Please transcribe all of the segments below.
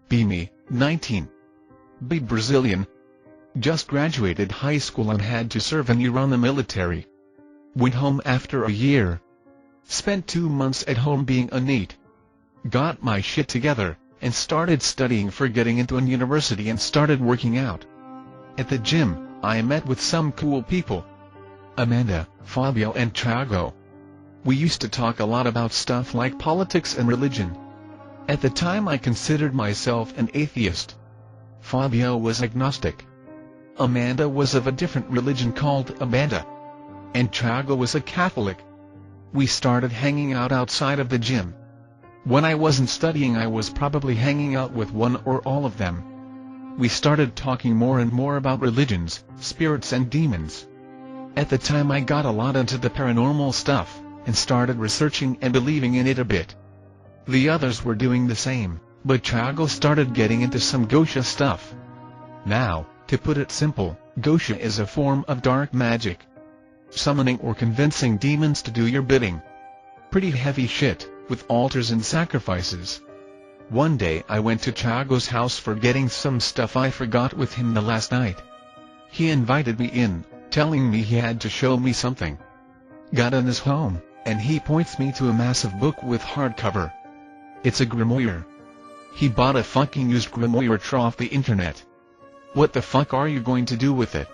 B. Me, 19. B. Brazilian. Just graduated high school and had to serve a year on the military. Went home after a year. Spent 2 months at home being a NEET. Got my shit together, and started studying for getting into a university and started working out. At the gym, I met with some cool people. Amanda, Fabio and Chago. We used to talk a lot about stuff like politics and religion. At the time I considered myself an atheist. Fabio was agnostic. Amanda was of a different religion called Amanda. And Chago was a Catholic. We started hanging out outside of the gym. When I wasn't studying I was probably hanging out with one or all of them. We started talking more and more about religions, spirits and demons. At the time I got a lot into the paranormal stuff, and started researching and believing in it a bit. The others were doing the same, but Chago started getting into some Gosha stuff. Now, to put it simple, Gosha is a form of dark magic. Summoning or convincing demons to do your bidding. Pretty heavy shit, with altars and sacrifices. One day I went to Chago's house for getting some stuff I forgot with him the last night. He invited me in, telling me he had to show me something. Got in his home, and he points me to a massive book with hardcover. It's a grimoire. He bought a fucking used grimoire off the internet. What the fuck are you going to do with it?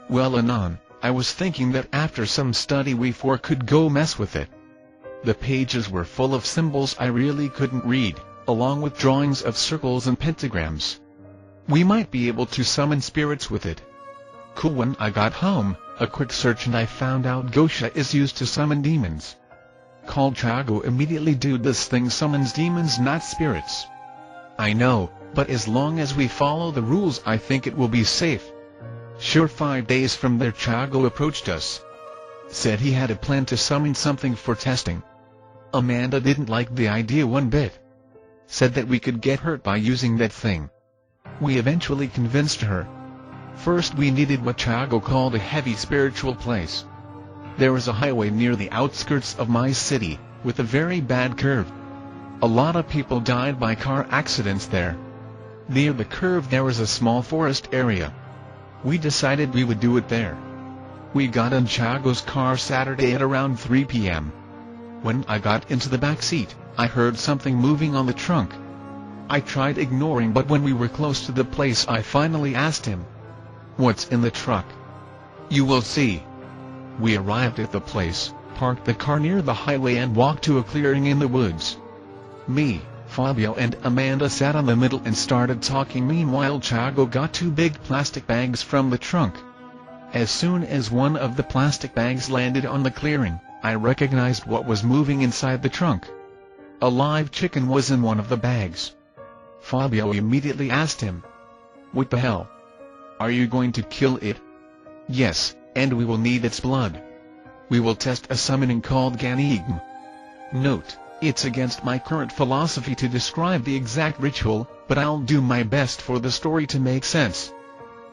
Well, anon, I was thinking that after some study we four could go mess with it. The pages were full of symbols I really couldn't read, along with drawings of circles and pentagrams. We might be able to summon spirits with it. Cool. When I got home, a quick search and I found out Gosha is used to summon demons. Called Chago immediately. Dude, this thing summons demons, not spirits. I know, but as long as we follow the rules I think it will be safe. Sure. 5 days from there Chago approached us. Said he had a plan to summon something for testing. Amanda didn't like the idea one bit. Said that we could get hurt by using that thing. We eventually convinced her. First we needed what Chago called a heavy spiritual place. There was a highway near the outskirts of my city, with a very bad curve. A lot of people died by car accidents there. Near the curve there was a small forest area. We decided we would do it there. We got in Chago's car Saturday at around 3 p.m. When I got into the back seat, I heard something moving on the trunk. I tried ignoring, but when we were close to the place I finally asked him, "What's in the truck?" "You will see." We arrived at the place, parked the car near the highway and walked to a clearing in the woods. Me, Fabio and Amanda sat on the middle and started talking. Meanwhile Chago got 2 big plastic bags from the trunk. As soon as one of the plastic bags landed on the clearing, I recognized what was moving inside the trunk. A live chicken was in one of the bags. Fabio immediately asked him, "What the hell? Are you going to kill it?" "Yes, and we will need its blood. We will test a summoning called Ganigm." Note: it's against my current philosophy to describe the exact ritual, but I'll do my best for the story to make sense.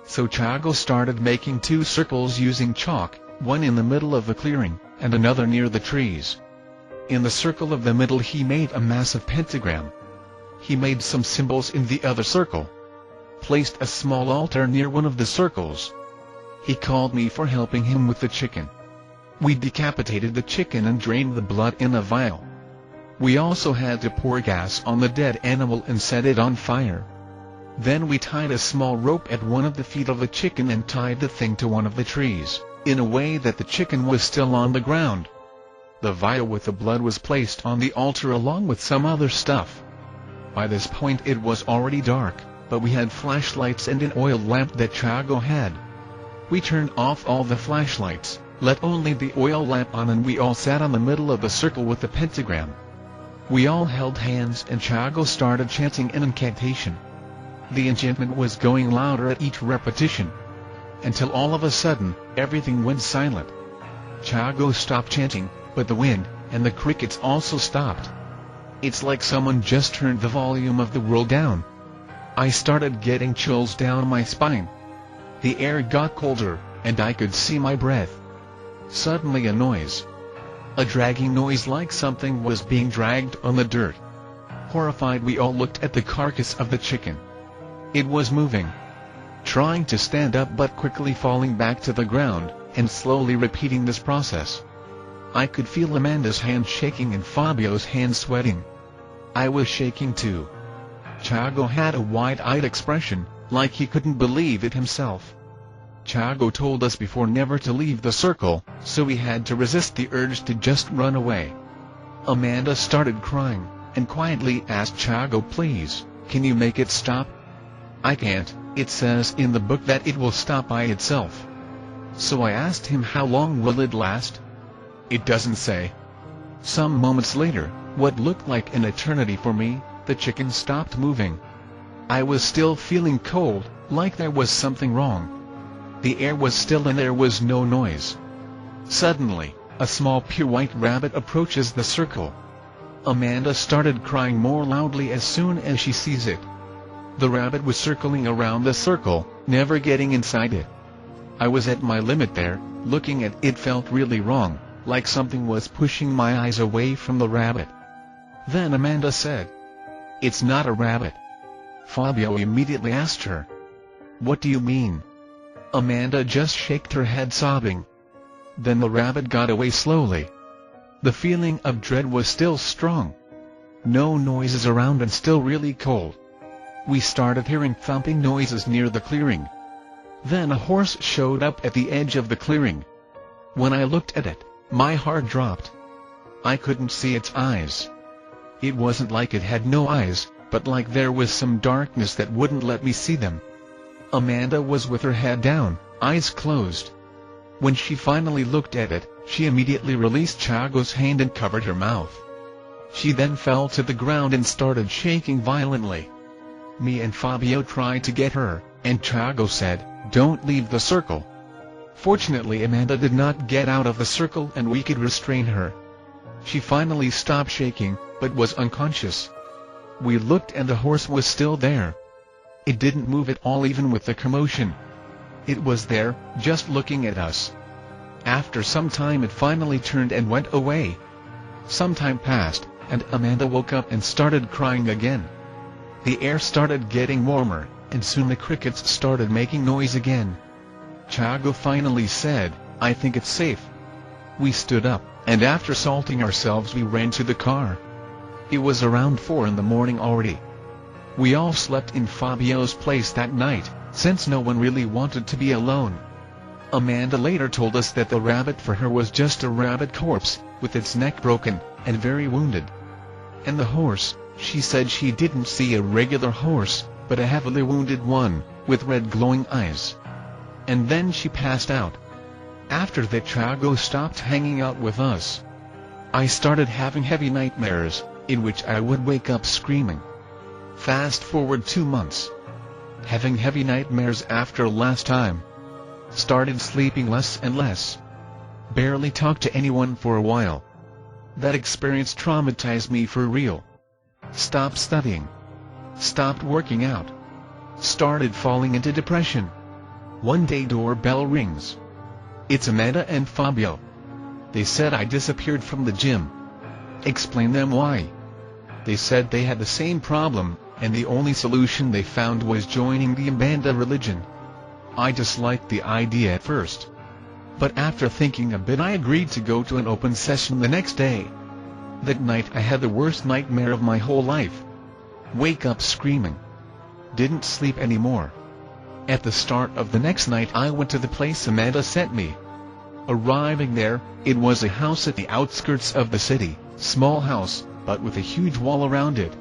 So Chago started making 2 circles using chalk, one in the middle of the clearing, and another near the trees. In the circle of the middle he made a massive pentagram. He made some symbols in the other circle. Placed a small altar near one of the circles. He called me for helping him with the chicken. We decapitated the chicken and drained the blood in a vial. We also had to pour gas on the dead animal and set it on fire. Then we tied a small rope at one of the feet of the chicken and tied the thing to one of the trees, in a way that the chicken was still on the ground. The vial with the blood was placed on the altar along with some other stuff. By this point it was already dark, but we had flashlights and an oil lamp that Chago had. We turned off all the flashlights, let only the oil lamp on, and we all sat on the middle of the circle with the pentagram. We all held hands and Chago started chanting an incantation. The enchantment was going louder at each repetition. Until all of a sudden, everything went silent. Chago stopped chanting, but the wind and the crickets also stopped. It's like someone just turned the volume of the world down. I started getting chills down my spine. The air got colder, and I could see my breath. Suddenly a noise. A dragging noise like something was being dragged on the dirt. Horrified, we all looked at the carcass of the chicken. It was moving, trying to stand up but quickly falling back to the ground, and slowly repeating this process. I could feel Amanda's hand shaking and Fabio's hand sweating. I was shaking too. Chago had a wide-eyed expression, like he couldn't believe it himself. Chago told us before never to leave the circle, so we had to resist the urge to just run away. Amanda started crying, and quietly asked Chago, "Please, can you make it stop?" "I can't, it says in the book that it will stop by itself." So I asked him, "How long will it last?" "It doesn't say." Some moments later, what looked like an eternity for me, the chicken stopped moving. I was still feeling cold, like there was something wrong. The air was still and there was no noise. Suddenly, a small pure white rabbit approaches the circle. Amanda started crying more loudly as soon as she sees it. The rabbit was circling around the circle, never getting inside it. I was at my limit there. Looking at it felt really wrong, like something was pushing my eyes away from the rabbit. Then Amanda said, "It's not a rabbit." Fabio immediately asked her, "What do you mean?" Amanda just shook her head, sobbing. Then the rabbit got away slowly. The feeling of dread was still strong. No noises around and still really cold. We started hearing thumping noises near the clearing. Then a horse showed up at the edge of the clearing. When I looked at it, my heart dropped. I couldn't see its eyes. It wasn't like it had no eyes, but like there was some darkness that wouldn't let me see them. Amanda was with her head down, eyes closed. When she finally looked at it, she immediately released Chago's hand and covered her mouth. She then fell to the ground and started shaking violently. Me and Fabio tried to get her, and Chago said, "Don't leave the circle." Fortunately, Amanda did not get out of the circle and we could restrain her. She finally stopped shaking, but was unconscious. We looked and the horse was still there. It didn't move at all, even with the commotion. It was there, just looking at us. After some time it finally turned and went away. Some time passed, and Amanda woke up and started crying again. The air started getting warmer, and soon the crickets started making noise again. Chago finally said, "I think it's safe." We stood up, and after salting ourselves we ran to the car. It was around 4 in the morning already. We all slept in Fabio's place that night, since no one really wanted to be alone. Amanda later told us that the rabbit for her was just a rabbit corpse, with its neck broken, and very wounded. And the horse, she said she didn't see a regular horse, but a heavily wounded one, with red glowing eyes. And then she passed out. After that, Chago stopped hanging out with us. I started having heavy nightmares, in which I would wake up screaming. Fast forward 2 months. Having heavy nightmares after last time. Started sleeping less and less. Barely talked to anyone for a while. That experience traumatized me for real. Stopped studying. Stopped working out. Started falling into depression. One day doorbell rings. It's Amanda and Fabio. They said I disappeared from the gym. Explained them why. They said they had the same problem, and the only solution they found was joining the Amanda religion. I disliked the idea at first. But after thinking a bit, I agreed to go to an open session the next day. That night I had the worst nightmare of my whole life. Wake up screaming. Didn't sleep anymore. At the start of the next night I went to the place Amanda sent me. Arriving there, it was a house at the outskirts of the city, small house, but with a huge wall around it.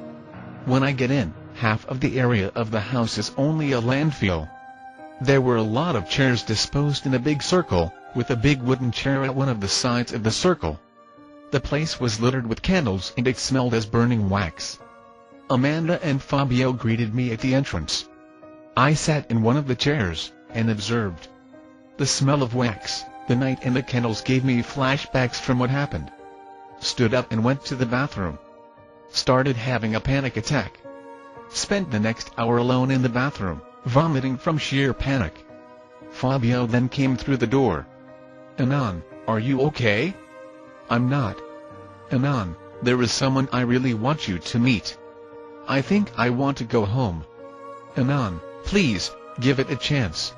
When I get in, half of the area of the house is only a landfill. There were a lot of chairs disposed in a big circle, with a big wooden chair at one of the sides of the circle. The place was littered with candles and it smelled as burning wax. Amanda and Fabio greeted me at the entrance. I sat in one of the chairs, and observed. The smell of wax, the night and the candles gave me flashbacks from what happened. Stood up and went to the bathroom. Started having a panic attack. Spent the next hour alone in the bathroom, vomiting from sheer panic. Fabio then came through the door. "Anan, are you okay?" "I'm not. Anan, there is someone I really want you to meet." I think I want to go home. Anon, please, give it a chance.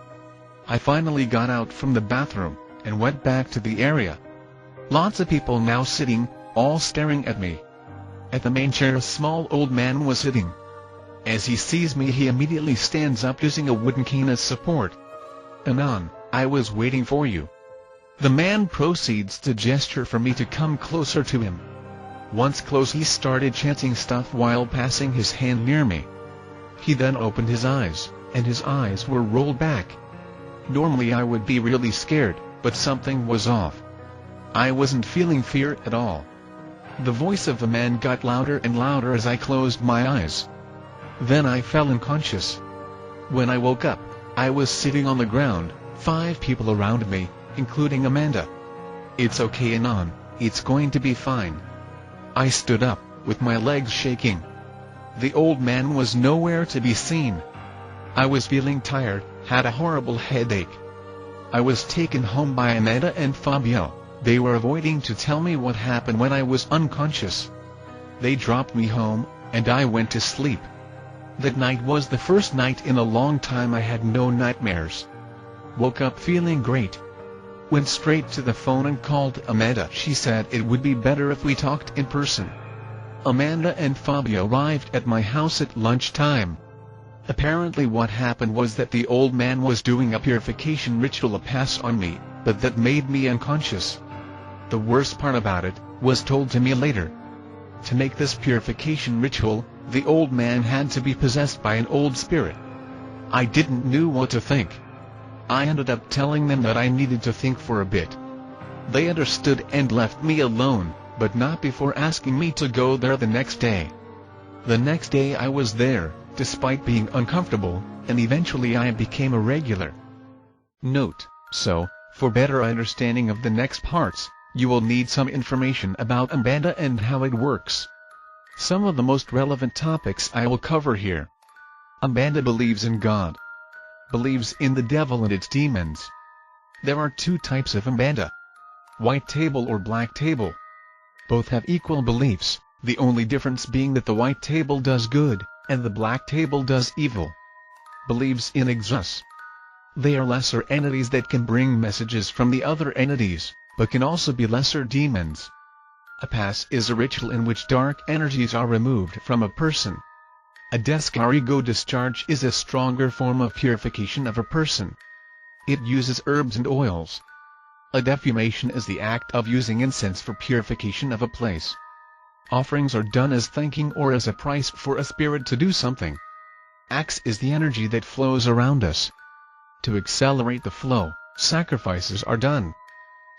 I finally got out from the bathroom, and went back to the area. Lots of people now sitting, all staring at me. At the main chair a small old man was sitting. As he sees me he immediately stands up using a wooden cane as support. Anon, I was waiting for you. The man proceeds to gesture for me to come closer to him. Once close he started chanting stuff while passing his hand near me. He then opened his eyes, and his eyes were rolled back. Normally I would be really scared, but something was off. I wasn't feeling fear at all. The voice of the man got louder and louder as I closed my eyes. Then I fell unconscious. When I woke up, I was sitting on the ground, 5 people around me, including Amanda. It's okay Anon, it's going to be fine. I stood up, with my legs shaking. The old man was nowhere to be seen. I was feeling tired, had a horrible headache. I was taken home by Amanda and Fabio. They were avoiding to tell me what happened when I was unconscious. They dropped me home, and I went to sleep. That night was the first night in a long time I had no nightmares. Woke up feeling great. Went straight to the phone and called Amanda. She said it would be better if we talked in person. Amanda and Fabio arrived at my house at lunchtime. Apparently what happened was that the old man was doing a purification ritual pass on me, but that made me unconscious. The worst part about it was told to me later. To make this purification ritual, the old man had to be possessed by an old spirit. I didn't know what to think. I ended up telling them that I needed to think for a bit. They understood and left me alone, but not before asking me to go there the next day. The next day I was there, despite being uncomfortable, and eventually I became a regular. Note: so, for better understanding of the next parts, you will need some information about Amanda and how it works. Some of the most relevant topics I will cover here. Amanda believes in God. Believes in the devil and its demons. There are 2 types of Amanda: white table or black table. Both have equal beliefs, the only difference being that the white table does good, and the black table does evil. Believes in exus. They are lesser entities that can bring messages from the other entities, but can also be lesser demons. A pass is a ritual in which dark energies are removed from a person. A descarigo discharge is a stronger form of purification of a person. It uses herbs and oils. A defamation is the act of using incense for purification of a place. Offerings are done as thanking or as a price for a spirit to do something. Ax is the energy that flows around us. To accelerate the flow, sacrifices are done.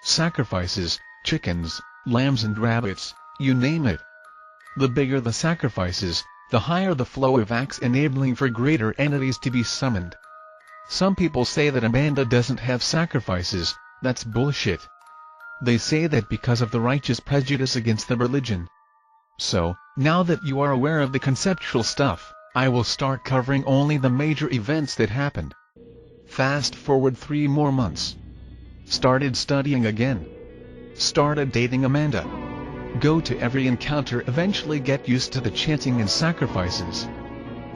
Sacrifices, chickens, lambs and rabbits, you name it. The bigger the sacrifices, the higher the flow of Ax, enabling for greater entities to be summoned. Some people say that Amanda doesn't have sacrifices. That's bullshit. They say that because of the righteous prejudice against the religion. So, now that you are aware of the conceptual stuff, I will start covering only the major events that happened. Fast forward 3 more months. Started studying again. Started dating Amanda. Go to every encounter, eventually get used to the chanting and sacrifices.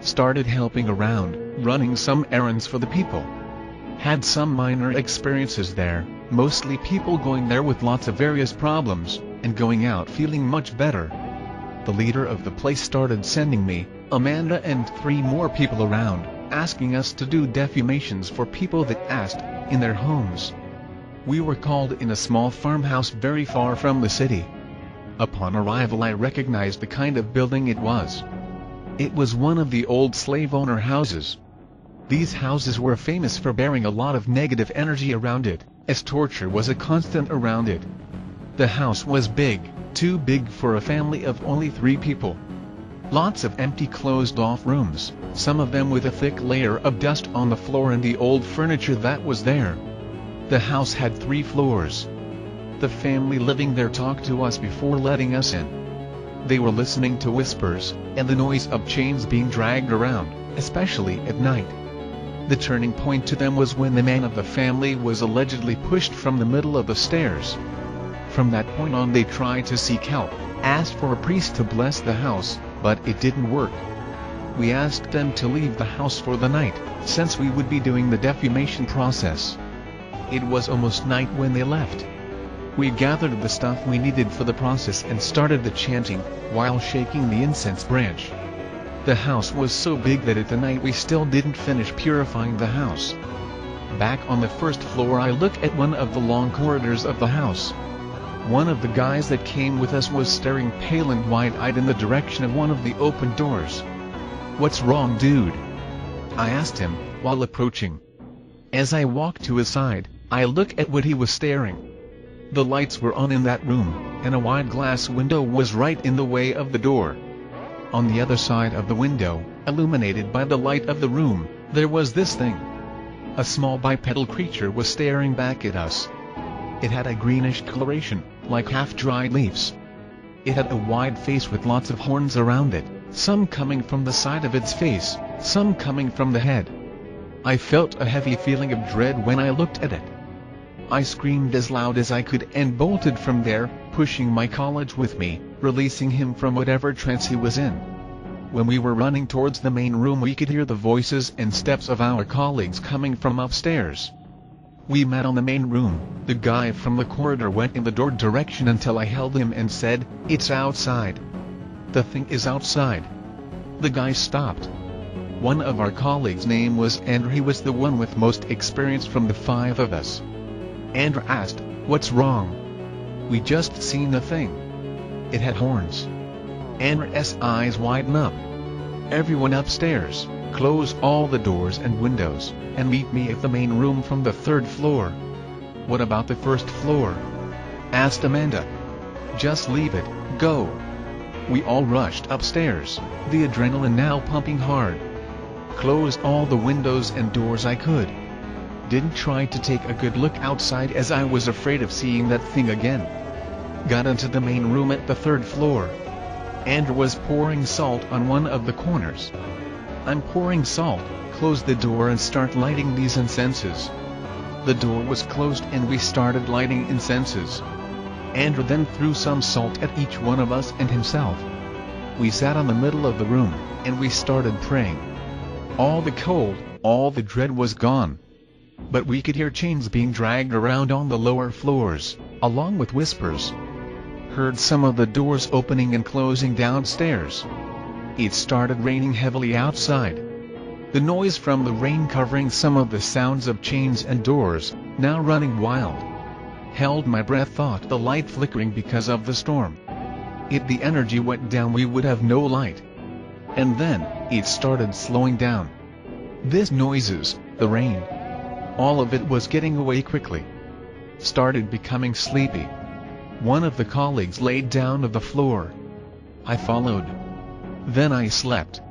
Started helping around, running some errands for the people. Had some minor experiences there, mostly people going there with lots of various problems, and going out feeling much better. The leader of the place started sending me, Amanda and 3 more people around, asking us to do defamations for people that asked, in their homes. We were called in a small farmhouse very far from the city. Upon arrival I recognized the kind of building it was. It was one of the old slave owner houses. These houses were famous for bearing a lot of negative energy around it, as torture was a constant around it. The house was big, too big for a family of only 3 people. Lots of empty closed-off rooms, some of them with a thick layer of dust on the floor and the old furniture that was there. The house had 3 floors. The family living there talked to us before letting us in. They were listening to whispers, and the noise of chains being dragged around, especially at night. The turning point to them was when the man of the family was allegedly pushed from the middle of the stairs. From that point on they tried to seek help, asked for a priest to bless the house, but it didn't work. We asked them to leave the house for the night, since we would be doing the defamation process. It was almost night when they left. We gathered the stuff we needed for the process and started the chanting, while shaking the incense branch. The house was so big that at the night we still didn't finish purifying the house. Back on the first floor I look at one of the long corridors of the house. One of the guys that came with us was staring pale and wide-eyed in the direction of one of the open doors. "What's wrong, dude?" I asked him, while approaching. As I walked to his side, I look at what he was staring. The lights were on in that room, and a wide glass window was right in the way of the door. On the other side of the window, illuminated by the light of the room, there was this thing. A small bipedal creature was staring back at us. It had a greenish coloration, like half-dried leaves. It had a wide face with lots of horns around it, some coming from the side of its face, some coming from the head. I felt a heavy feeling of dread when I looked at it. I screamed as loud as I could and bolted from there, pushing my colleague with me, releasing him from whatever trance he was in. When we were running towards the main room we could hear the voices and steps of our colleagues coming from upstairs. We met on the main room. The guy from the corridor went in the door direction until I held him and said, "It's outside. The thing is outside." The guy stopped. One of our colleagues' name was Andrew. He was the one with most experience from the 5 of us. Andrew asked, "What's wrong?" "We just seen the thing. It had horns." Andrew's eyes widen up. "Everyone upstairs, close all the doors and windows, and meet me at the main room from the 3rd floor." "What about the 1st floor?" asked Amanda. "Just leave it, go." We all rushed upstairs, the adrenaline now pumping hard. Closed all the windows and doors I could. Didn't try to take a good look outside as I was afraid of seeing that thing again. Got into the main room at the 3rd floor. Andrew was pouring salt on one of the corners. "I'm pouring salt, close the door and start lighting these incenses." The door was closed and we started lighting incenses. Andrew then threw some salt at each one of us and himself. We sat on the middle of the room, and we started praying. All the cold, all the dread was gone. But we could hear chains being dragged around on the lower floors, along with whispers. Heard some of the doors opening and closing downstairs. It started raining heavily outside. The noise from the rain covering some of the sounds of chains and doors, now running wild. Held my breath, thought the light flickering because of the storm. If the energy went down we would have no light. And then, it started slowing down. This noises, the rain, all of it was getting away quickly. Started becoming sleepy. One of the colleagues laid down on the floor. I followed. Then I slept.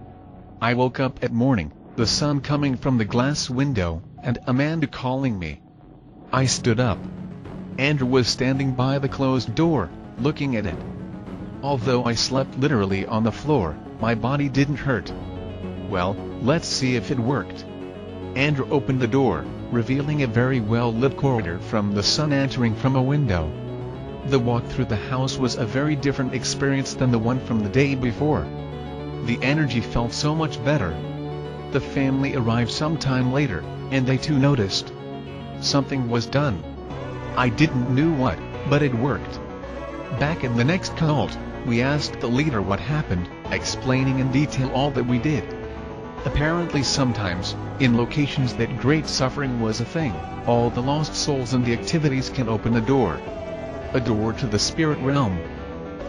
I woke up at morning, the sun coming from the glass window, and Amanda calling me. I stood up. Andrew was standing by the closed door, looking at it. Although I slept literally on the floor, my body didn't hurt. Well, let's see if it worked. Andrew opened the door, revealing a very well-lit corridor from the sun entering from a window. The walk through the house was a very different experience than the one from the day before. The energy felt so much better. The family arrived sometime later, and they too noticed. Something was done. I didn't know what, but it worked. Back in the next cult, we asked the leader what happened, explaining in detail all that we did. Apparently sometimes, in locations that great suffering was a thing, all the lost souls and the activities can open a door to the spirit realm,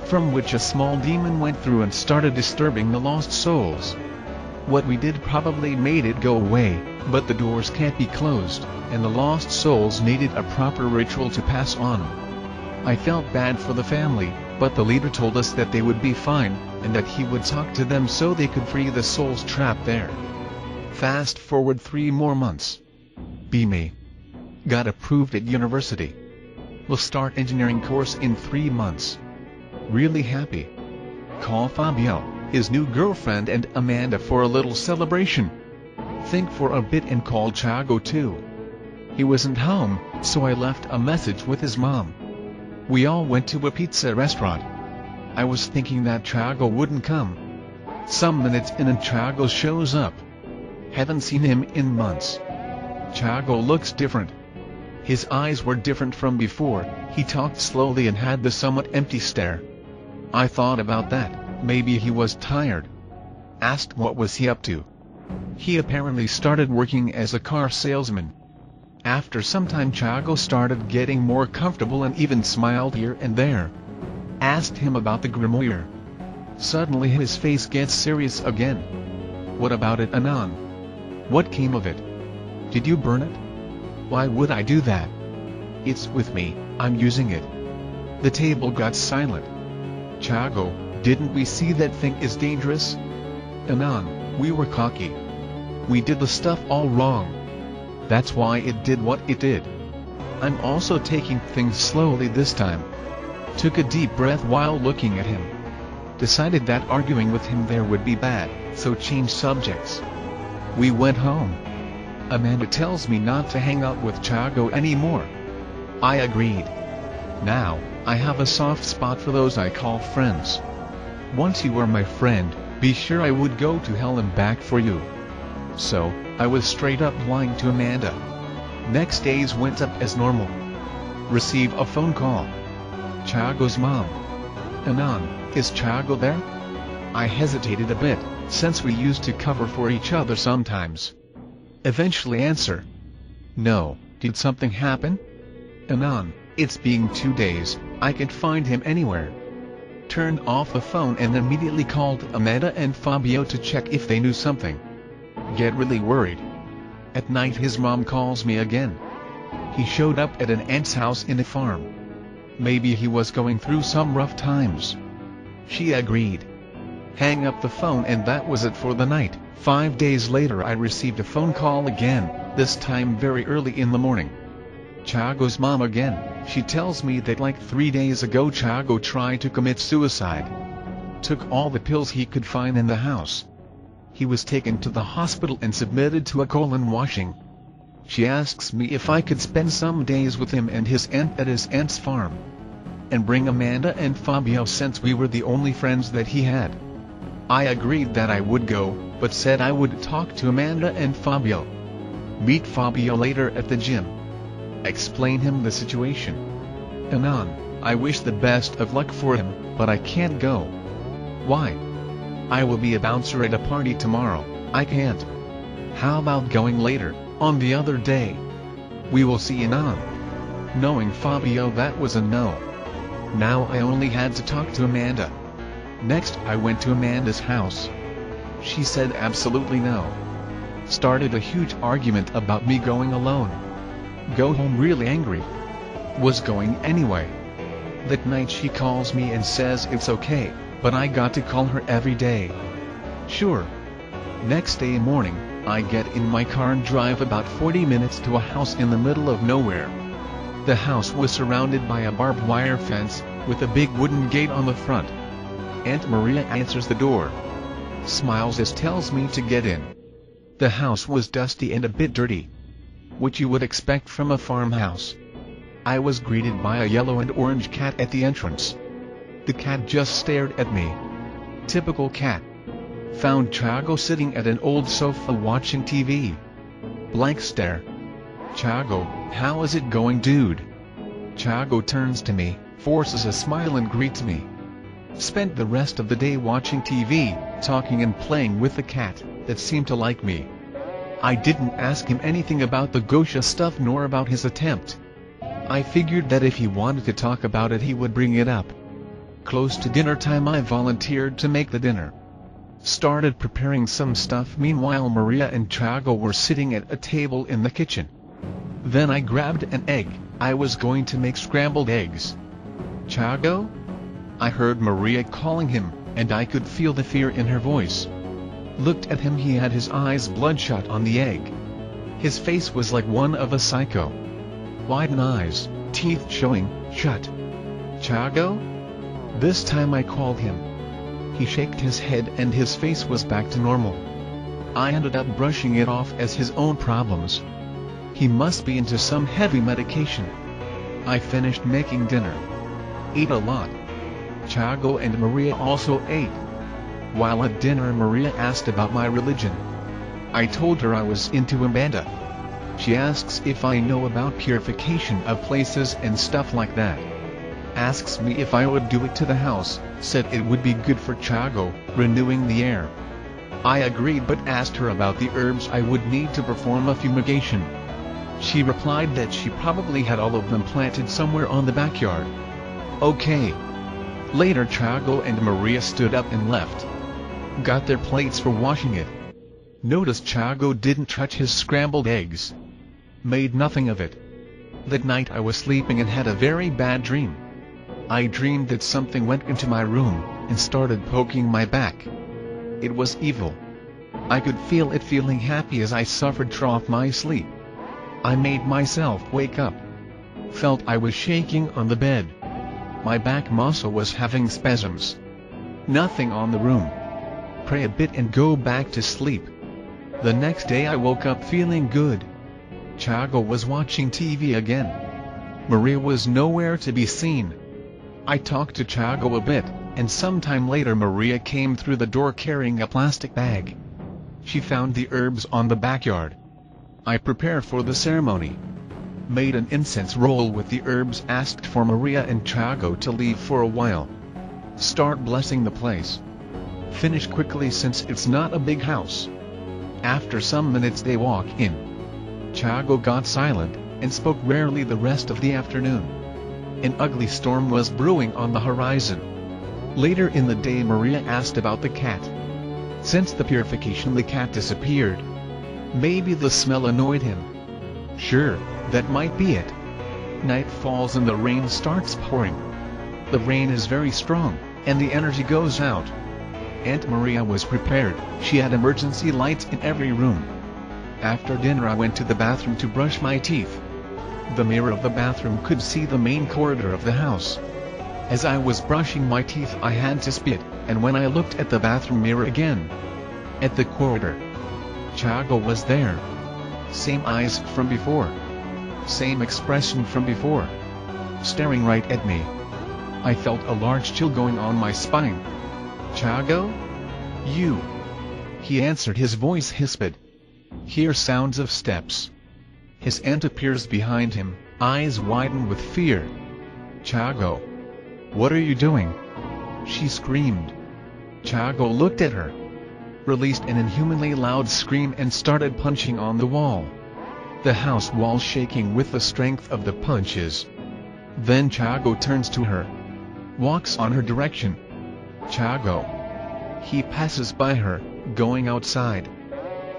from which a small demon went through and started disturbing the lost souls. What we did probably made it go away, but the doors can't be closed, and the lost souls needed a proper ritual to pass on. I felt bad for the family, but the leader told us that they would be fine, and that he would talk to them so they could free the souls trapped there. Fast forward 3 more months. Me. Got approved at university. Will start engineering course in 3 months. Really happy. Call Fabio, his new girlfriend, and Amanda for a little celebration. Think for a bit and call Chago too. He wasn't home, so I left a message with his mom. We all went to a pizza restaurant. I was thinking that Chago wouldn't come. Some minutes in and Chago shows up. Haven't seen him in months. Chago looks different. His eyes were different from before, he talked slowly and had the somewhat empty stare. I thought about that, maybe he was tired. Asked what was he up to. He apparently started working as a car salesman. After some time Chago started getting more comfortable and even smiled here and there. Asked him about the grimoire. Suddenly his face gets serious again. What about it, Anon? What came of it? Did you burn it? Why would I do that? It's with me, I'm using it. The table got silent. Chago, didn't we see that thing is dangerous? Anon, we were cocky. We did the stuff all wrong. That's why it did what it did. I'm also taking things slowly this time. Took a deep breath while looking at him. Decided that arguing with him there would be bad, so changed subjects. We went home. Amanda tells me not to hang out with Chago anymore. I agreed. Now, I have a soft spot for those I call friends. Once you were my friend, be sure I would go to hell and back for you. So, I was straight up lying to Amanda. Next days went up as normal. Receive a phone call. Chago's mom. Anon, is Chago there? I hesitated a bit, since we used to cover for each other sometimes. Eventually answer. No, did something happen? Anon, it's been 2 days, I can't find him anywhere. Turned off the phone and immediately called Amanda and Fabio to check if they knew something. Get really worried. At night his mom calls me again. He showed up at an aunt's house in a farm. Maybe he was going through some rough times. She agreed. Hang up the phone and that was it for the night. 5 days later I received a phone call again, this time very early in the morning. Chago's mom again. She tells me that like 3 days ago Chago tried to commit suicide. Took all the pills he could find in the house. He was taken to the hospital and submitted to a colon washing. She asks me if I could spend some days with him and his aunt at his aunt's farm. And bring Amanda and Fabio since we were the only friends that he had. I agreed that I would go, but said I would talk to Amanda and Fabio. Meet Fabio later at the gym. Explain him the situation. Anon, I wish the best of luck for him, but I can't go. Why? I will be a bouncer at a party tomorrow, I can't. How about going later, on the other day? We will see. Anon. Knowing Fabio, that was a no. Now I only had to talk to Amanda. Next I went to Amanda's house. She said absolutely no. Started a huge argument about me going alone. Go home really angry. Was going anyway. That night she calls me and says it's okay, but I got to call her every day. Sure. Next day morning, I get in my car and drive about 40 minutes to a house in the middle of nowhere. The house was surrounded by a barbed wire fence, with a big wooden gate on the front. Aunt Maria answers the door. Smiles as tells me to get in. The house was dusty and a bit dirty. What you would expect from a farmhouse. I was greeted by a yellow and orange cat at the entrance. The cat just stared at me. Typical cat. Found Chago sitting at an old sofa watching TV. Blank stare. Chago, how is it going, dude? Chago turns to me, forces a smile and greets me. Spent the rest of the day watching TV, talking and playing with the cat, that seemed to like me. I didn't ask him anything about the Gosha stuff nor about his attempt. I figured that if he wanted to talk about it he would bring it up. Close to dinner time I volunteered to make the dinner. Started preparing some stuff. Meanwhile Maria and Chago were sitting at a table in the kitchen. Then I grabbed an egg. I was going to make scrambled eggs. Chago? I heard Maria calling him, and I could feel the fear in her voice. Looked at him. He had his eyes bloodshot on the egg. His face was like one of a psycho. Wide eyes, teeth showing, shut. Chago? This time I called him. He shook his head and his face was back to normal. I ended up brushing it off as his own problems. He must be into some heavy medication. I finished making dinner. Ate a lot. Chago and Maria also ate. While at dinner, Maria asked about my religion. I told her I was into Umbanda. She asks if I know about purification of places and stuff like that. Asks me if I would do it to the house, said it would be good for Chago, renewing the air. I agreed but asked her about the herbs I would need to perform a fumigation. She replied that she probably had all of them planted somewhere on the backyard. Okay. Later Chago and Maria stood up and left. Got their plates for washing it. Noticed Chago didn't touch his scrambled eggs. Made nothing of it. That night I was sleeping and had a very bad dream. I dreamed that something went into my room and started poking my back. It was evil. I could feel it feeling happy as I suffered through my sleep. I made myself wake up. Felt I was shaking on the bed. My back muscle was having spasms. Nothing on the room. Pray a bit and go back to sleep. The next day I woke up feeling good. Chago was watching TV again. Maria was nowhere to be seen. I talked to Chago a bit, and sometime later Maria came through the door carrying a plastic bag. She found the herbs on the backyard. I prepared for the ceremony. Made an incense roll with the herbs, asked for Maria and Chago to leave for a while. Start blessing the place. Finish quickly since it's not a big house. After some minutes they walk in. Chago got silent, and spoke rarely the rest of the afternoon. An ugly storm was brewing on the horizon. Later in the day Maria asked about the cat. Since the purification the cat disappeared. Maybe the smell annoyed him. Sure, that might be it. Night falls and the rain starts pouring. The rain is very strong, and the energy goes out. Aunt Maria was prepared. She had emergency lights in every room. After dinner I went to the bathroom to brush my teeth. The mirror of the bathroom could see the main corridor of the house. As I was brushing my teeth I had to spit, and when I looked at the bathroom mirror again, at the corridor, Chago was there. Same eyes from before. Same expression from before. Staring right at me. I felt a large chill going on my spine. Chago? You? He answered, his voice hisped. Hear sounds of steps. His aunt appears behind him, eyes widen with fear. Chago. What are you doing? She screamed. Chago looked at her, released an inhumanly loud scream and started punching on the wall. The house wall shaking with the strength of the punches. Then Chago turns to her. Walks on her direction. Chago. He passes by her, going outside.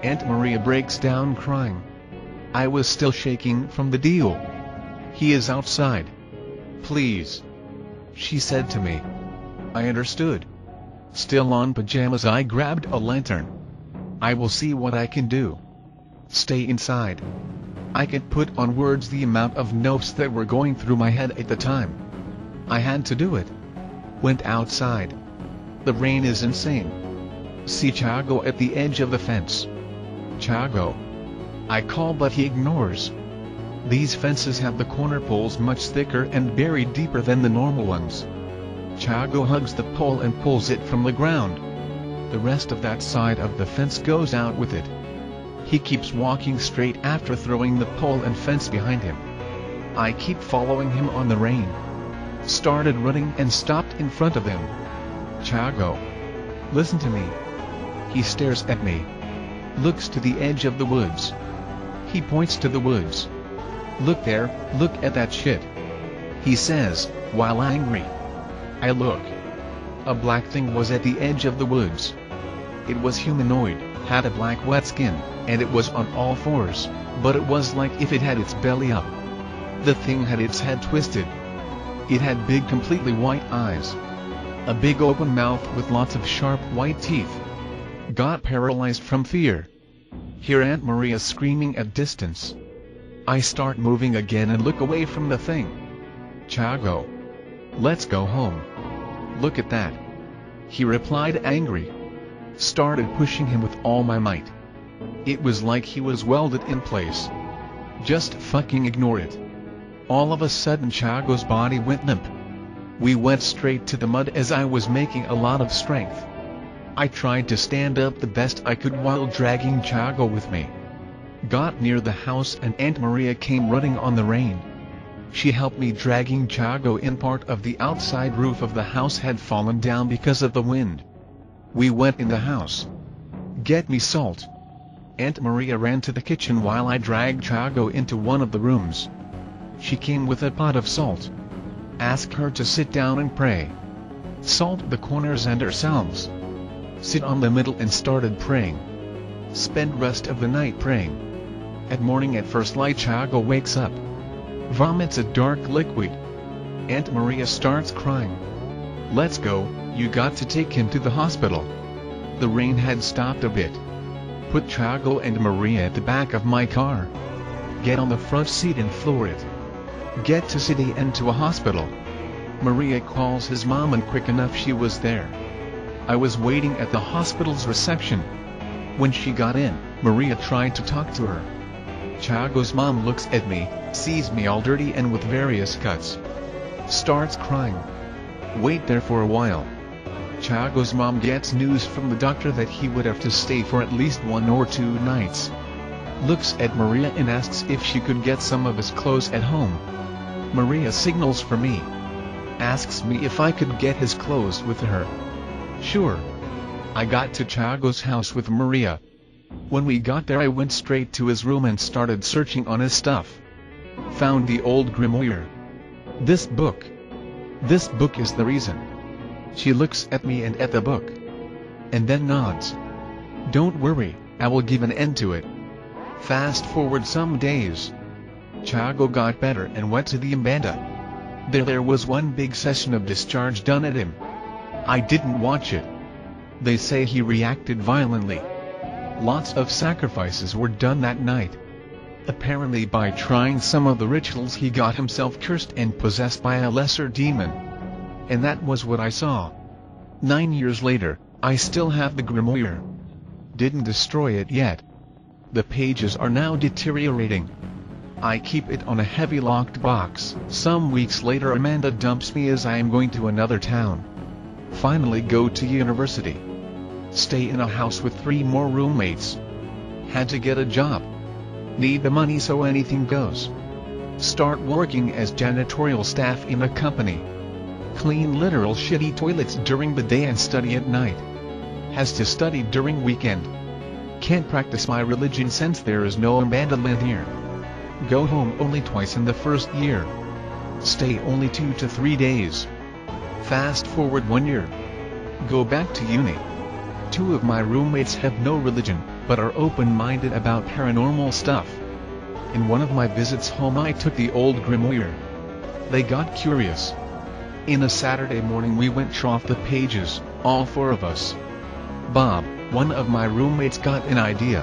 Aunt Maria breaks down crying. I was still shaking from the deal. He is outside. Please. She said to me. I understood. Still on pajamas I grabbed a lantern. I will see what I can do. Stay inside. I could put on words the amount of notes that were going through my head at the time. I had to do it. Went outside. The rain is insane. See Chago at the edge of the fence. Chago. I call but he ignores. These fences have the corner poles much thicker and buried deeper than the normal ones. Chago hugs the pole and pulls it from the ground. The rest of that side of the fence goes out with it. He keeps walking straight after throwing the pole and fence behind him. I keep following him on the rain. Started running and stopped in front of him. Chago. Listen to me. He stares at me. Looks to the edge of the woods. He points to the woods. Look there, look at that shit. He says, while angry. I look. A black thing was at the edge of the woods. It was humanoid, had a black wet skin, and it was on all fours, but it was like if it had its belly up. The thing had its head twisted. It had big completely white eyes. A big open mouth with lots of sharp white teeth. Got paralyzed from fear. Hear Aunt Maria screaming at distance. I start moving again and look away from the thing. Chago. Let's go home. Look at that. He replied angry. Started pushing him with all my might. It was like he was welded in place. Just fucking ignore it. All of a sudden Chago's body went limp. We went straight to the mud as I was making a lot of strength. I tried to stand up the best I could while dragging Chago with me. Got near the house and Aunt Maria came running on the rain. She helped me dragging Chago in. Part of the outside roof of the house had fallen down because of the wind. We went in the house. Get me salt. Aunt Maria ran to the kitchen while I dragged Chago into one of the rooms. She came with a pot of salt. Asked her to sit down and pray. Salt the corners and ourselves. Sit on the middle and started praying. Spend rest of the night praying. At morning at first light Chago wakes up. Vomits a dark liquid. Aunt Maria starts crying. Let's go, you got to take him to the hospital. The rain had stopped a bit. Put Chago and Maria at the back of my car. Get on the front seat and floor it. Get to city and to a hospital. Maria calls his mom and quick enough she was there. I was waiting at the hospital's reception. When she got in, Maria tried to talk to her. Chago's mom looks at me, sees me all dirty and with various cuts. Starts crying. Wait there for a while. Chago's mom gets news from the doctor that he would have to stay for at least 1 or 2 nights. Looks at Maria and asks if she could get some of his clothes at home. Maria signals for me. Asks me if I could get his clothes with her. Sure. I got to Chago's house with Maria. When we got there I went straight to his room and started searching on his stuff. Found the old grimoire. This book is the reason. She looks at me and at the book. And then nods. Don't worry, I will give an end to it. Fast forward some days. Chago got better and went to the Umbanda. There was one big session of discharge done at him. I didn't watch it. They say he reacted violently. Lots of sacrifices were done that night. Apparently by trying some of the rituals he got himself cursed and possessed by a lesser demon. And that was what I saw. 9 years later, I still have the grimoire. Didn't destroy it yet. The pages are now deteriorating. I keep it on a heavy locked box. Some weeks later Amanda dumps me as I am going to another town. Finally go to university. Stay in a house with 3 more roommates. Had to get a job. Need the money so anything goes. Start working as janitorial staff in a company. Clean literal shitty toilets during the day and study at night. Has to study during weekend. Can't practice my religion since there is no Umbanda land here. Go home only twice in the first year. Stay only 2 to 3 days. Fast forward 1 year. Go back to uni. 2 of my roommates have no religion, but are open-minded about paranormal stuff. In one of my visits home I took the old grimoire. They got curious. In a Saturday morning we went through the pages, all 4 of us. Bob, one of my roommates, got an idea.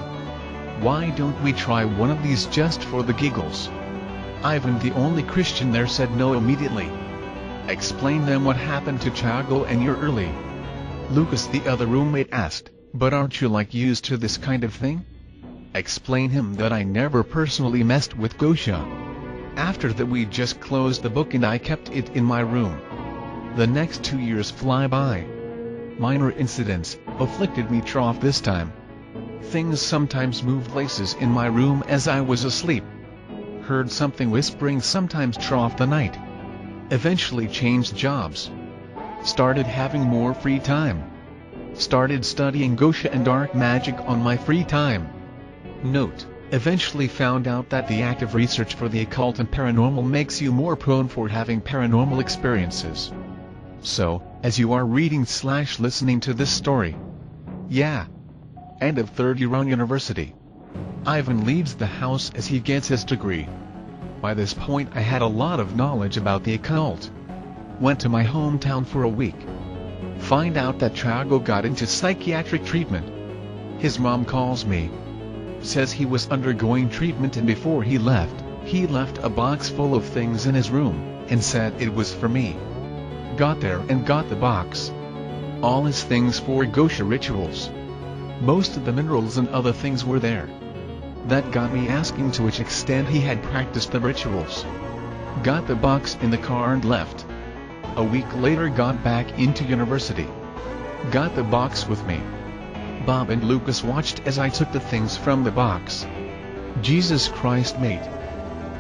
Why don't we try one of these just for the giggles? Ivan, the only Christian there, said no immediately. Explain them what happened to Chago and your early. Lucas, the other roommate, asked, but aren't you like used to this kind of thing? Explain him that I never personally messed with Gosha. After that we just closed the book and I kept it in my room. The next 2 years fly by. Minor incidents afflicted me trough this time. Things sometimes moved places in my room as I was asleep. Heard something whispering sometimes trough the night. Eventually changed jobs. Started having more free time. Started studying Gosha and dark magic on my free time. Note, eventually found out that the active research for the occult and paranormal makes you more prone for having paranormal experiences. So, as you are reading/listening to this story. Yeah. End of 3rd year on university. Ivan leaves the house as he gets his degree. By this point I had a lot of knowledge about the occult. Went to my hometown for a week. Find out that Chago got into psychiatric treatment. His mom calls me. Says he was undergoing treatment and before he left a box full of things in his room, and said it was for me. Got there and got the box. All his things for Gosha rituals. Most of the minerals and other things were there. That got me asking to which extent he had practiced the rituals. Got the box in the car and left. A week later got back into university. Got the box with me. Bob and Lucas watched as I took the things from the box. "Jesus Christ, mate,"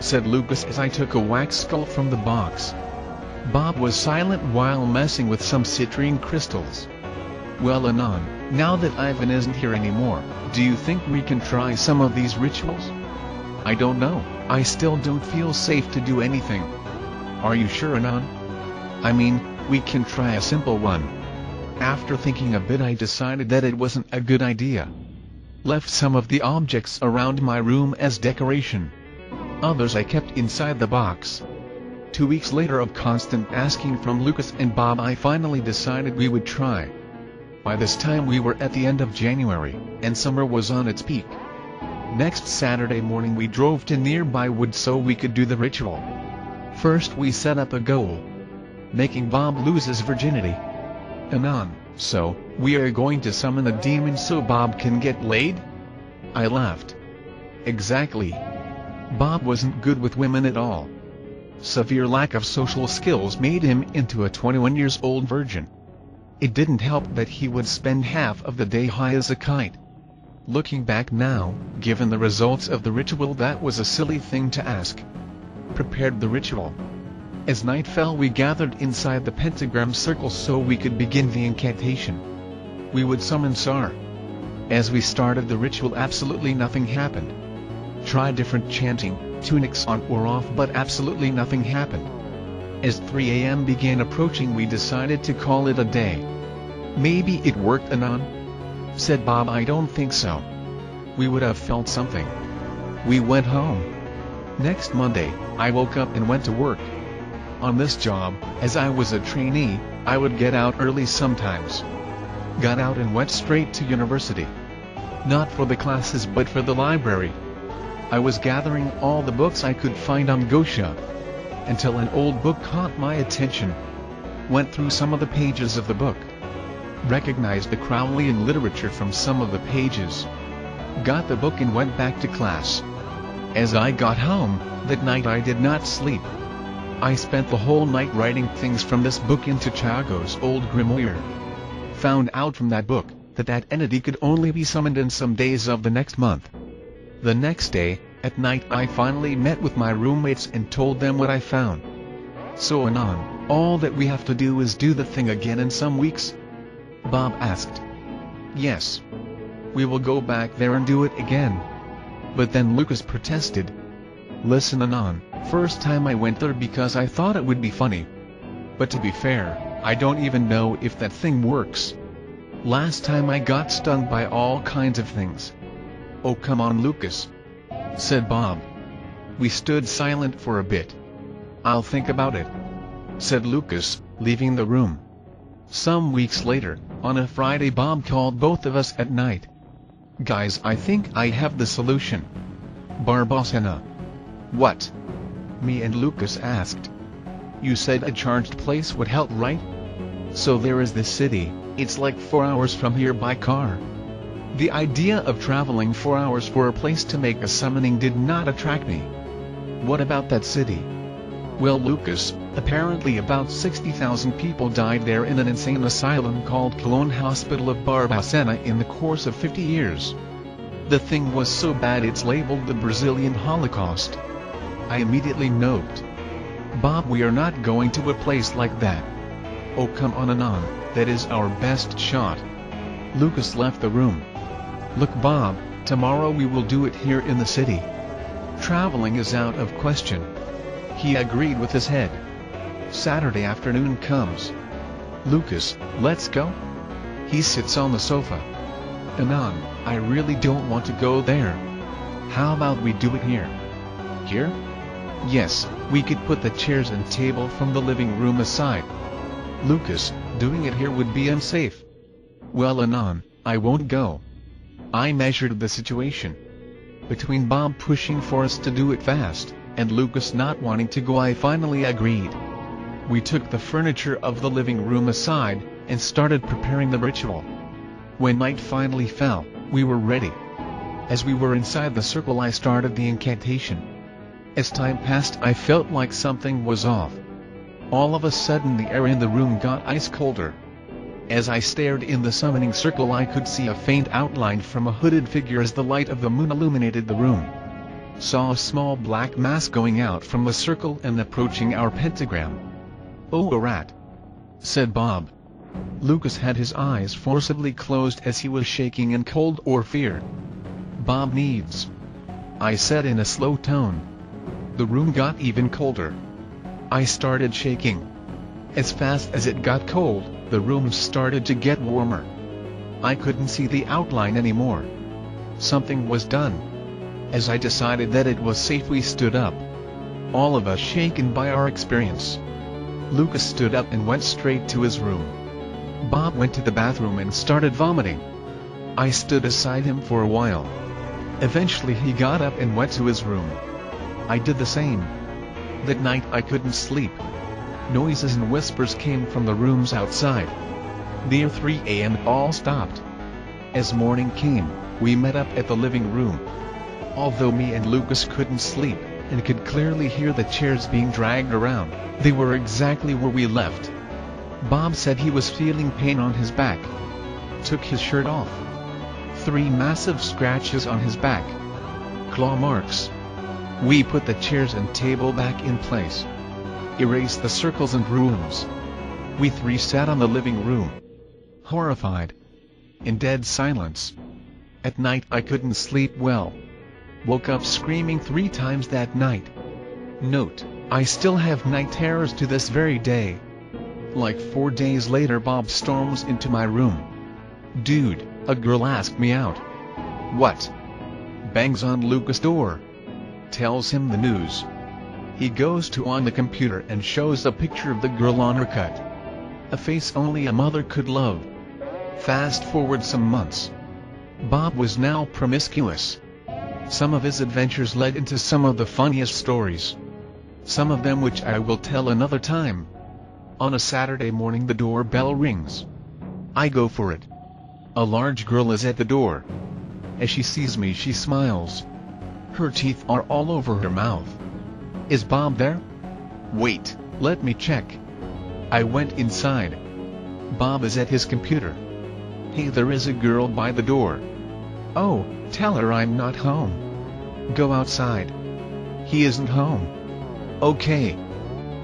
said Lucas as I took a wax skull from the box. Bob was silent while messing with some citrine crystals. "Well, Anon, now that Ivan isn't here anymore, do you think we can try some of these rituals?" "I don't know, I still don't feel safe to do anything." "Are you sure, Anon?" "I mean, we can try a simple one." After thinking a bit, I decided that it wasn't a good idea. Left some of the objects around my room as decoration. Others I kept inside the box. 2 weeks later of constant asking from Lucas and Bob, I finally decided we would try. By this time we were at the end of January, and summer was on its peak. Next Saturday morning we drove to nearby woods so we could do the ritual. First we set up a goal: making Bob lose his virginity. Anon, "So, we are going to summon a demon so Bob can get laid?" I laughed. "Exactly. Bob wasn't good with women at all. Severe lack of social skills made him into a 21-year-old virgin. It didn't help that he would spend half of the day high as a kite." Looking back now, given the results of the ritual, that was a silly thing to ask. Prepared the ritual. As night fell we gathered inside the pentagram circle so we could begin the incantation. We would summon Sar. As we started the ritual absolutely nothing happened. Tried different chanting, tunics on or off, but absolutely nothing happened. As 3 a.m. began approaching we decided to call it a day. "Maybe it worked, Anon?" said Bob. "I don't think so. We would have felt something." We went home. Next Monday, I woke up and went to work. On this job, as I was a trainee, I would get out early sometimes. Got out and went straight to university. Not for the classes but for the library. I was gathering all the books I could find on Gosha, until an old book caught my attention. Went through some of the pages of the book. Recognized the Crowleyan literature from some of the pages. Got the book and went back to class. As I got home, that night I did not sleep. I spent the whole night writing things from this book into Chago's old grimoire. Found out from that book, that entity could only be summoned in some days of the next month. The next day, at night, I finally met with my roommates and told them what I found. "So Anon, all that we have to do is do the thing again in some weeks?" Bob asked. "Yes. We will go back there and do it again." But then Lucas protested. "Listen, Anon, first time I went there because I thought it would be funny. But to be fair, I don't even know if that thing works. Last time I got stung by all kinds of things." "Oh come on, Lucas," said Bob. We stood silent for a bit. "I'll think about it," said Lucas, leaving the room. Some weeks later, on a Friday, Bob called both of us at night. "Guys, I think I have the solution." "Barbasana." "What?" me and Lucas asked. "You said a charged place would help, right? So there is this city, it's like 4 hours from here by car. The idea of traveling 4 hours for a place to make a summoning did not attract me. What about that city?" "Well, Lucas, apparently about 60,000 people died there in an insane asylum called Cologne Hospital of Barbacena in the course of 50 years. The thing was so bad it's labeled the Brazilian Holocaust." I immediately noted. "Bob, we are not going to a place like that." "Oh come on, Anon, that is our best shot." Lucas left the room. "Look Bob, tomorrow we will do it here in the city. Traveling is out of question." He agreed with his head. Saturday afternoon comes. "Lucas, let's go?" He sits on the sofa. "Anon, I really don't want to go there. How about we do it here?" "Here?" "Yes, we could put the chairs and table from the living room aside." "Lucas, doing it here would be unsafe." "Well, Anon, I won't go." I measured the situation. Between Bob pushing for us to do it fast, and Lucas not wanting to go, I finally agreed. We took the furniture of the living room aside, and started preparing the ritual. When night finally fell, we were ready. As we were inside the circle I started the incantation. As time passed I felt like something was off. All of a sudden the air in the room got ice colder. As I stared in the summoning circle, I could see a faint outline from a hooded figure as the light of the moon illuminated the room. Saw a small black mass going out from the circle and approaching our pentagram. "Oh, a rat," said Bob. Lucas had his eyes forcibly closed as he was shaking in cold or fear. "Bob needs," I said in a slow tone. The room got even colder. I started shaking. As fast as it got cold, the room started to get warmer. I couldn't see the outline anymore. Something was done. As I decided that it was safe, we stood up. All of us shaken by our experience. Lucas stood up and went straight to his room. Bob went to the bathroom and started vomiting. I stood beside him for a while. Eventually he got up and went to his room. I did the same. That night I couldn't sleep. Noises and whispers came from the rooms outside. Near 3 a.m. it all stopped. As morning came, we met up at the living room. Although me and Lucas couldn't sleep, and could clearly hear the chairs being dragged around, they were exactly where we left. Bob said he was feeling pain on his back. Took his shirt off. 3 massive scratches on his back. Claw marks. We put the chairs and table back in place. Erased the circles and rooms. We 3 sat on the living room. Horrified. In dead silence. At night I couldn't sleep well. Woke up screaming 3 times that night. Note, I still have night terrors to this very day. Like 4 days later, Bob storms into my room. "Dude," a girl asked me out. "What?" Bangs on Lucas' door. Tells him the news. He goes to on the computer and shows a picture of the girl on her cut. A face only a mother could love. Fast forward some months. Bob was now promiscuous. Some of his adventures led into some of the funniest stories. Some of them which I will tell another time. On a Saturday morning the doorbell rings. I go for it. A large girl is at the door. As she sees me she smiles. Her teeth are all over her mouth. "Is Bob there?" "Wait, let me check." I went inside. Bob is at his computer. "Hey, there is a girl by the door." "Oh, tell her I'm not home." "Go outside." "He isn't home." "Okay."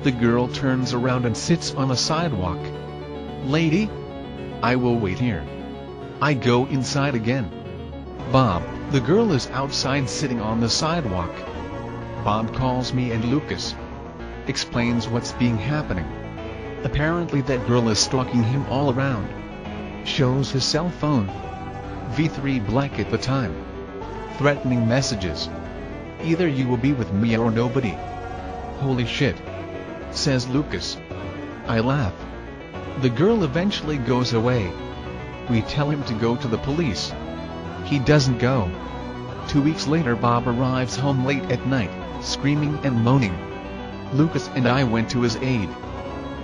The girl turns around and sits on the sidewalk. "Lady? I will wait here." I go inside again. "Bob, the girl is outside sitting on the sidewalk." Bob calls me and Lucas. Explains what's being happening. Apparently that girl is stalking him all around. Shows his cell phone. V3 black at the time. Threatening messages. "Either you will be with me or nobody." "Holy shit," says Lucas. I laugh. The girl eventually goes away. We tell him to go to the police. He doesn't go. 2 weeks later Bob arrives home late at night, screaming and moaning. Lucas and I went to his aid.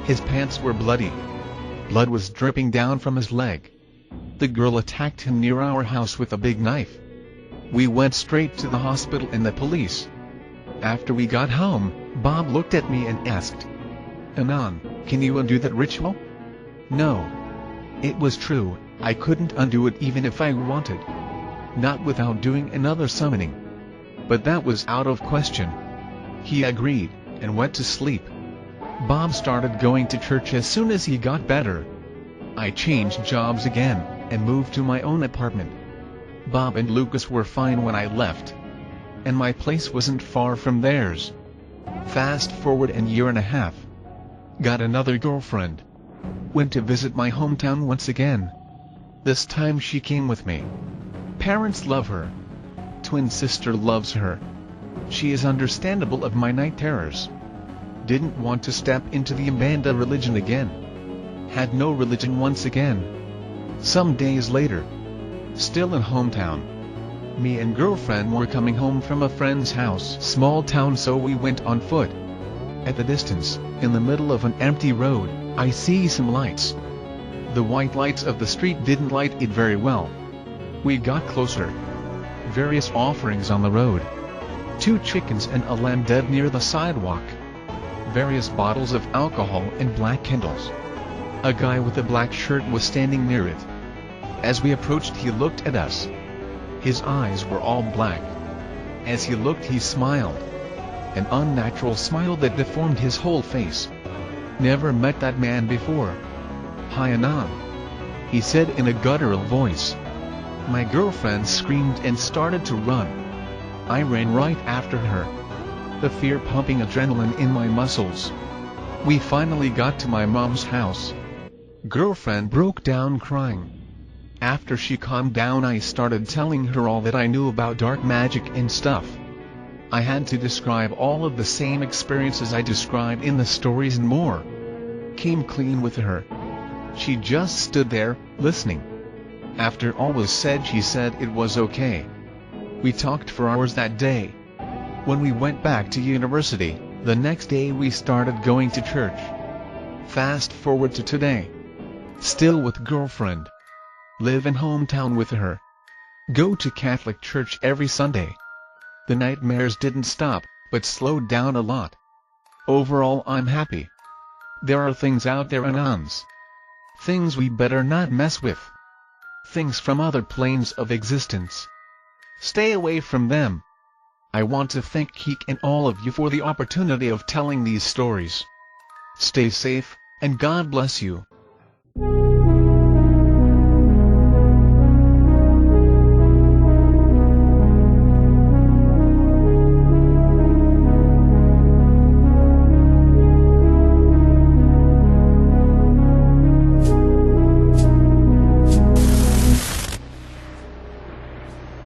His pants were bloody. Blood was dripping down from his leg. The girl attacked him near our house with a big knife. We went straight to the hospital and the police. After we got home, Bob looked at me and asked, "Anon, can you undo that ritual?" No. It was true, I couldn't undo it even if I wanted. Not without doing another summoning. But that was out of question. He agreed, and went to sleep. Bob started going to church as soon as he got better. I changed jobs again, and moved to my own apartment. Bob and Lucas were fine when I left. And my place wasn't far from theirs. Fast forward a year and a half. Got another girlfriend. Went to visit my hometown once again. This time she came with me. Parents love her. Twin sister loves her. She is understandable of my night terrors. Didn't want to step into the Mbanda religion again. Had no religion once again. Some days later. Still in hometown. Me and girlfriend were coming home from a friend's house. Small town, so we went on foot. At the distance, in the middle of an empty road, I see some lights. The white lights of the street didn't light it very well. We got closer. Various offerings on the road. 2 chickens and a lamb dead near the sidewalk. Various bottles of alcohol and black candles. A guy with a black shirt was standing near it. As we approached, he looked at us. His eyes were all black. As he looked, he smiled. An unnatural smile that deformed his whole face. Never met that man before. "Hi Anand," he said in a guttural voice. My girlfriend screamed and started to run. I ran right after her, the fear pumping adrenaline in my muscles. We finally got to my mom's house. Girlfriend broke down crying. After she calmed down, I started telling her all that I knew about dark magic and stuff. I had to describe all of the same experiences I described in the stories and more. Came clean with her. She just stood there, listening. After all was said, she said it was okay. We talked for hours that day. When we went back to university, the next day we started going to church. Fast forward to today. Still with girlfriend. Live in hometown with her. Go to Catholic church every Sunday. The nightmares didn't stop, but slowed down a lot. Overall, I'm happy. There are things out there, Anons. Things we better not mess with. Things from other planes of existence. Stay away from them. I want to thank Keque and all of you for the opportunity of telling these stories. Stay safe, and God bless you.